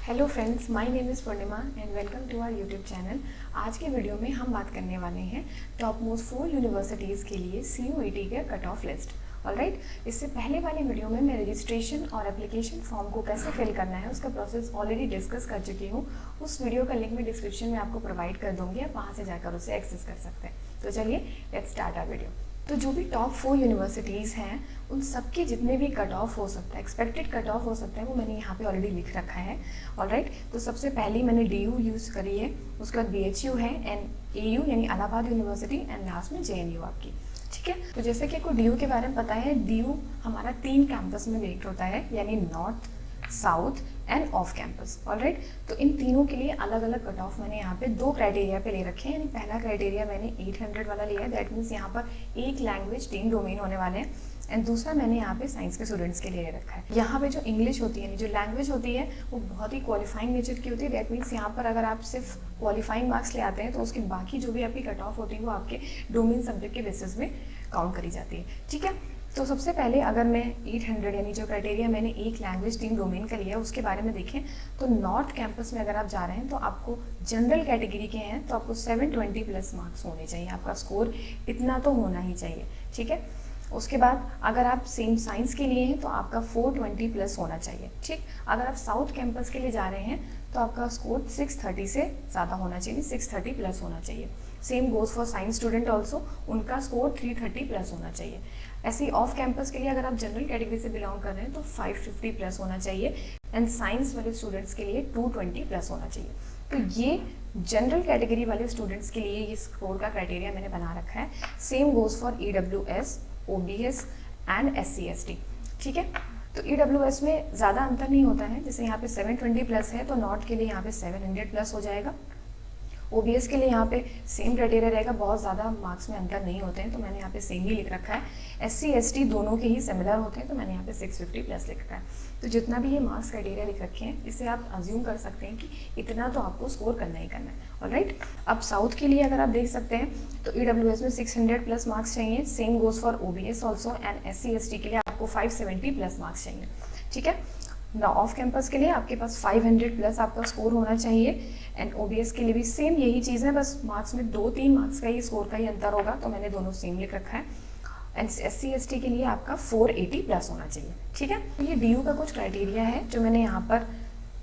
Hello friends, my name is Purnima and welcome to our YouTube channel. आज के video में हम बात करने वाले हैं टॉप मोस्ट 4 यूनिवर्सिटीज़ के लिए CUET के कट ऑफ लिस्ट। ऑलराइट, इससे पहले वाले वीडियो में मैं रजिस्ट्रेशन और एप्लीकेशन फॉर्म को कैसे फिल करना है उसका प्रोसेस ऑलरेडी डिस्कस कर चुकी हूँ। उस वीडियो का लिंक मैं डिस्क्रिप्शन में आपको प्रोवाइड कर दूँगी, आप वहाँ से जाकर उसे एक्सेस कर सकते हैं। तो चलिए लेट्स स्टार्ट आवर वीडियो। तो जो भी टॉप 4 यूनिवर्सिटीज़ हैं उन सबके जितने भी कट ऑफ हो सकता है, एक्सपेक्टेड कट ऑफ हो सकता है, वो मैंने यहाँ पे ऑलरेडी लिख रखा है। ऑलराइट, तो सबसे पहली मैंने DU यूज़ करी है, उसके बाद BHU है एंड AU यानी इलाहाबाद यूनिवर्सिटी एंड लास्ट में JNU आपकी। ठीक है, तो जैसे कि आपको DU के बारे में पता है, DU हमारा 3 कैंपस में बेस्ड होता है, यानी north, south end off campus. Alright, तो इन तीनों के लिए अलग अलग कट ऑफ मैंने यहाँ पे 2 क्राइटेरिया पे ले रखे हैं। यानी पहला क्राइटेरिया मैंने 800 वाला लिया है, दैट मीन्स यहाँ पर एक लैंग्वेज 3 डोमेन होने वाले हैं। एंड दूसरा मैंने यहाँ पे साइंस के स्टूडेंट्स के लिए ले रखा है। यहाँ पे जो इंग्लिश होती है, जो लैंग्वेज होती है, वो बहुत ही क्वालिफाइंग नेचर की होती है। दैट मीन्स यहाँ पर अगर आप सिर्फ क्वालिफाइंग मार्क्स ले आते हैं तो उसके बाकी जो भी आपकी कट ऑफ होती है वो आपके डोमेन सब्जेक्ट के बेसिस में काउंट करी जाती है। ठीक है, तो सबसे पहले अगर मैं 800 यानी जो क्राइटेरिया मैंने एक लैंग्वेज 3 डोमेन का लिया है उसके बारे में देखें, तो नॉर्थ कैंपस में अगर आप जा रहे हैं तो आपको जनरल कैटेगरी के हैं तो आपको 720 प्लस मार्क्स होने चाहिए, आपका स्कोर इतना तो होना ही चाहिए। ठीक है, उसके बाद अगर आप सेम साइंस के लिए हैं तो आपका 420 प्लस होना चाहिए। ठीक, अगर आप साउथ कैंपस के लिए जा रहे हैं तो आपका स्कोर 630 से ज़्यादा होना चाहिए, 630 प्लस होना चाहिए। Same goes for science student also, उनका स्कोर 330 प्लस होना चाहिए। ऐसे ही ऑफ कैंपस के लिए अगर आप जनरल कैटेगरी से बिलोंग कर रहे हैं तो 550 प्लस होना चाहिए एंड साइंस वाले स्टूडेंट्स के लिए 220 प्लस होना चाहिए। तो ये जनरल कैटेगरी वाले स्टूडेंट्स के लिए ये स्कोर का क्राइटेरिया मैंने बना रखा है। Same goes for EWS, OBS and SC/ST। ठीक है, तो EWS में ज़्यादा अंतर नहीं होता है, जैसे यहाँ पे 720 प्लस है तो नॉर्थ के लिए यहाँ पे 700 प्लस हो जाएगा। OBS के लिए यहाँ पे सेम क्राइटेरिया रहेगा, बहुत ज़्यादा मार्क्स में अंतर नहीं होते हैं तो मैंने यहाँ पे सेम ही लिख रखा है। SC/ST दोनों के ही सिमिलर होते हैं तो मैंने यहाँ पे 650 प्लस लिख रखा है। तो जितना भी ये मार्क्स क्राइटेरिया लिख रखे हैं इससे आप अज्यूम कर सकते हैं कि इतना तो आपको स्कोर करना ही करना है। ऑलराइट, अब साउथ के लिए अगर आप देख सकते हैं तो EWS में 600 प्लस मार्क्स चाहिए। Same goes for OBS also and SC/ST के लिए आपको 570 प्लस मार्क्स चाहिए। ठीक है ना, ऑफ कैंपस के लिए आपके पास 500 प्लस आपका स्कोर होना चाहिए एंड OBS के लिए भी सेम यही चीज़ है, बस मार्क्स में 2-3 मार्क्स का ही स्कोर का ही अंतर होगा तो मैंने दोनों सेम लिख रखा है। एंड SC/ST के लिए आपका 480 प्लस होना चाहिए। ठीक है, तो ये DU का कुछ क्राइटेरिया है जो मैंने यहाँ पर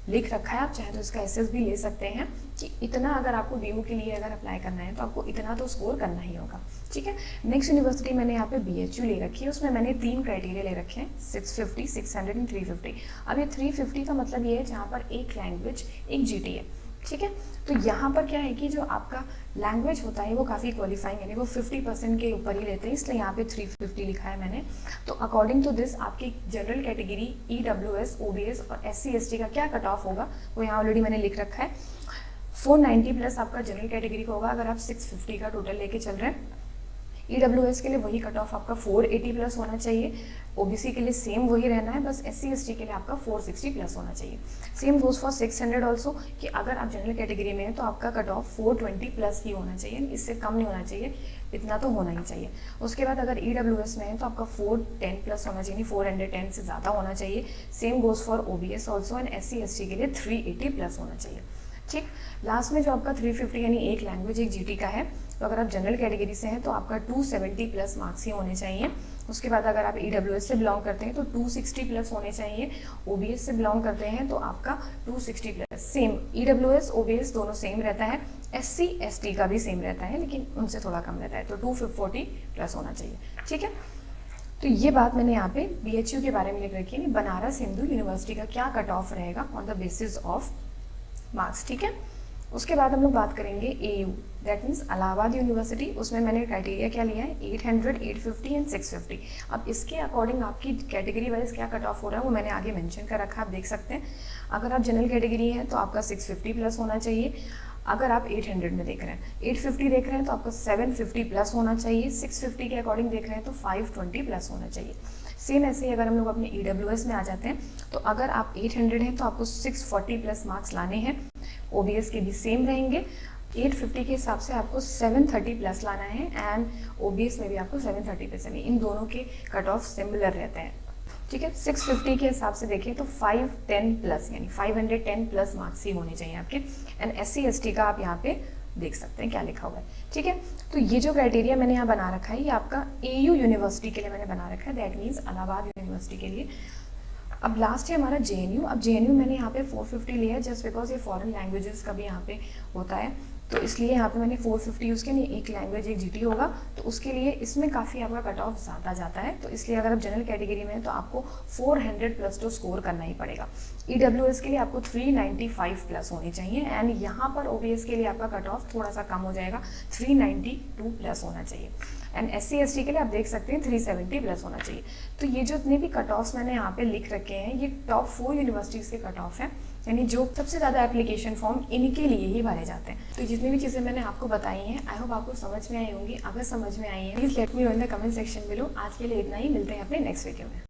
लिख रखा है। आप चाहे तो इसका SS भी ले सकते हैं कि इतना अगर आपको DU के लिए अगर अप्लाई करना है तो आपको इतना तो स्कोर करना ही होगा। ठीक है, नेक्स्ट यूनिवर्सिटी मैंने यहाँ पे BHU ले रखी है, उसमें मैंने 3 क्राइटेरिया ले रखे हैं, 650, 600 एंड 350। अब ये 350 का मतलब ये है जहाँ पर एक लैंग्वेज एक GT है। ठीक है, तो यहाँ पर क्या है कि जो आपका लैंग्वेज होता है वो काफ़ी क्वालिफाइंग है, वो 50% के ऊपर ही लेते हैं, इसलिए यहाँ पे 350 लिखा है मैंने। तो अकॉर्डिंग टू दिस आपकी जनरल कैटेगरी EWS, OBS और SC/ST का क्या कट ऑफ होगा वो यहाँ ऑलरेडी मैंने लिख रखा है। 490 प्लस आपका जनरल कैटेगरी का होगा अगर आप 650 का टोटल लेके चल रहे हैं। EWS के लिए वही कट ऑफ आपका 480 प्लस होना चाहिए। OBC के लिए सेम वही रहना है, बस SC/ST के लिए आपका 460 प्लस होना चाहिए। सेम गोज फॉर 600 ऑल्सो कि अगर आप जनरल कैटेगरी में हैं तो आपका कट ऑफ 420 प्लस ही होना चाहिए, इससे कम नहीं होना चाहिए, इतना तो होना ही चाहिए। उसके बाद अगर EWS में है तो आपका 410 प्लस होना चाहिए, 410 से ज़्यादा होना चाहिए। Same goes for OBS also and SC/ST के लिए 380 प्लस होना चाहिए। ठीक, लास्ट में जो आपका 350 यानी एक लैंग्वेज एक GT का है, तो अगर आप जनरल कैटेगरी से हैं तो आपका 270 प्लस मार्क्स ही होने चाहिए। उसके बाद अगर आप EWS से बिलोंग करते हैं तो 260 प्लस होने चाहिए। OBS से बिलोंग करते हैं तो आपका 260 प्लस। सेम EWS OBS दोनों सेम रहता है, SC/ST का भी सेम रहता है लेकिन उनसे थोड़ा कम रहता है, तो 240 प्लस होना चाहिए। ठीक है, तो ये बात मैंने यहाँ पे BHU के बारे में लिख रखी है, बनारस हिंदू यूनिवर्सिटी का क्या कट ऑफ रहेगा on the basis of marks. ठीक है, उसके बाद हम लोग बात करेंगे AU, that means Allahabad university. उसमें मैंने क्राइटेरिया क्या लिया है, 800, 850 एंड 650। अब इसके अकॉर्डिंग आपकी कैटेगरी वाइज क्या कट ऑफ हो रहा है वो मैंने आगे मेंशन कर रखा है, आप देख सकते हैं। अगर आप जनरल कैटेगरी हैं तो आपका 650 प्लस होना चाहिए। अगर आप 800 में देख रहे हैं, 850 देख रहे हैं तो आपका 750 प्लस होना चाहिए। 650 के अकॉर्डिंग देख रहे हैं तो 520 प्लस होना चाहिए। सेम ऐसे ही अगर हम लोग अपने EWS में आ जाते हैं तो अगर आप 800 हैं तो आपको 640 प्लस मार्क्स लाने हैं। OBS के भी सेम रहेंगे, 850 के हिसाब से आपको 730 प्लस लाना है एंड OBS में भी आपको 730 प्लस, इन दोनों के कट ऑफ सिमिलर रहते हैं। ठीक है। 650 के हिसाब से देखें तो 510 प्लस यानी 510 प्लस मार्क्स ही होने चाहिए आपके। एंड SC/ST का आप यहाँ पे देख सकते हैं क्या लिखा हुआ है, ठीक है। तो ये जो क्राइटेरिया मैंने यहाँ बना रखा है ये आपका AU यूनिवर्सिटी के लिए मैंने बना रखा है, दैट मीन्स इलाहाबाद यूनिवर्सिटी के लिए। अब लास्ट है हमारा JNU। अब JNU मैंने यहाँ पे 450 लिया है जस्ट बिकॉज ये फॉरेन लैंग्वेजेस का भी यहाँ पे होता है, तो इसलिए यहाँ पे मैंने 450 यूज़ किया। नहीं, एक लैंग्वेज एक GT होगा, तो उसके लिए इसमें काफ़ी आपका कट ऑफ ज़्यादा जाता है। तो इसलिए अगर आप जनरल कैटेगरी में हैं तो आपको 400 प्लस तो स्कोर करना ही पड़ेगा। EWS के लिए आपको 395 प्लस होनी चाहिए। एंड यहाँ पर OBS के लिए आपका कट ऑफ थोड़ा सा कम हो जाएगा, 392 प्लस होना चाहिए। एंड SC/ST के लिए आप देख सकते हैं 370 प्लस होना चाहिए। तो ये जो इतने भी कट ऑफ्स मैंने यहाँ पे लिख रखे हैं ये टॉप 4 यूनिवर्सिटीज़ के कट ऑफ है, यानी जो सबसे ज़्यादा एप्लीकेशन फॉर्म इनके लिए ही भरे जाते हैं। तो जितनी भी चीज़ें मैंने आपको बताई हैं आई होप आपको समझ में आई होंगी। अगर समझ में आई है please let me know in the comment section below. आज के लिए इतना ही, मिलते हैं अपने नेक्स्ट वीडियो में।